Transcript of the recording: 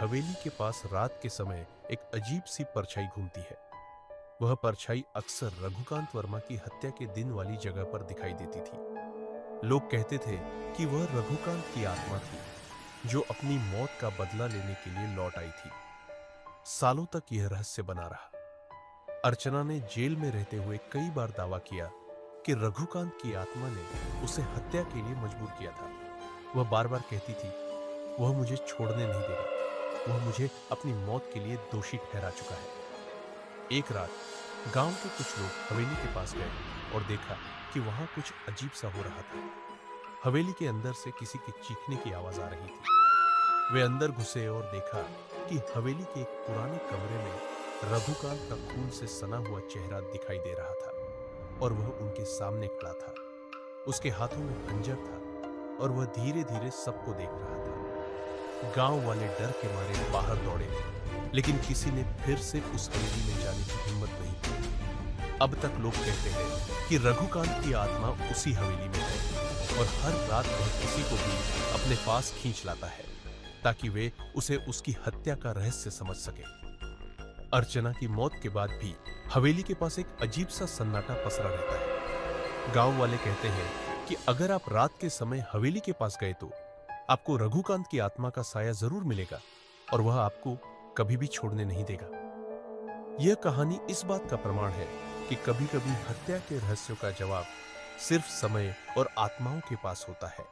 हवेली के पास रात के समय एक अजीब सी परछाई घूमती है। वह परछाई अक्सर रघुकांत वर्मा की हत्या के दिन वाली जगह पर दिखाई देती थी। लोग कहते थे कि वह रघुकांत की आत्मा थी जो अपनी मौत का बदला लेने के लिए लौट आई थी। सालों तक यह रहस्य बना रहा। अर्चना ने जेल में रहते हुए कई बार दावा किया कि रघुकांत की आत्मा ने उसे हत्या के लिए मजबूर किया था। वह बार बार कहती थी, वह मुझे छोड़ने नहीं देगा, वह मुझे अपनी मौत के लिए दोषी ठहरा चुका है। एक रात गांव के कुछ लोग हवेली के पास गए और देखा कि वहां कुछ अजीब सा हो रहा था। हवेली के अंदर से किसी के चीखने की आवाज आ रही थी। वे अंदर घुसे और देखा कि हवेली के एक पुराने कमरे में रघुकांत का खून से सना हुआ चेहरा दिखाई दे रहा था और वह उनके सामने खड़ा था। उसके हाथों में खंजर था और वह धीरे धीरे सबको देख रहा था। गांव वाले डर के मारे बाहर दौड़े, लेकिन किसी ने फिर से उस हवेली में जाने की हिम्मत नहीं की। अब तक लोग कहते हैं कि रघुकांत की आत्मा उसी हवेली में है और हर रात वह किसी को भी अपने पास खींच लाता है ताकि वे उसे उसकी हत्या का रहस्य समझ सके। अर्चना की मौत के बाद भी हवेली के पास एक अजीब सा सन्नाटा पसरा रहता है। गांव वाले कहते हैं कि अगर आप रात के समय हवेली के पास गए तो आपको रघुकांत की आत्मा का साया जरूर मिलेगा और वह आपको कभी भी छोड़ने नहीं देगा। यह कहानी इस बात का प्रमाण है कि कभी-कभी हत्या के रहस्यों का जवाब सिर्फ समय और आत्माओं के पास होता है।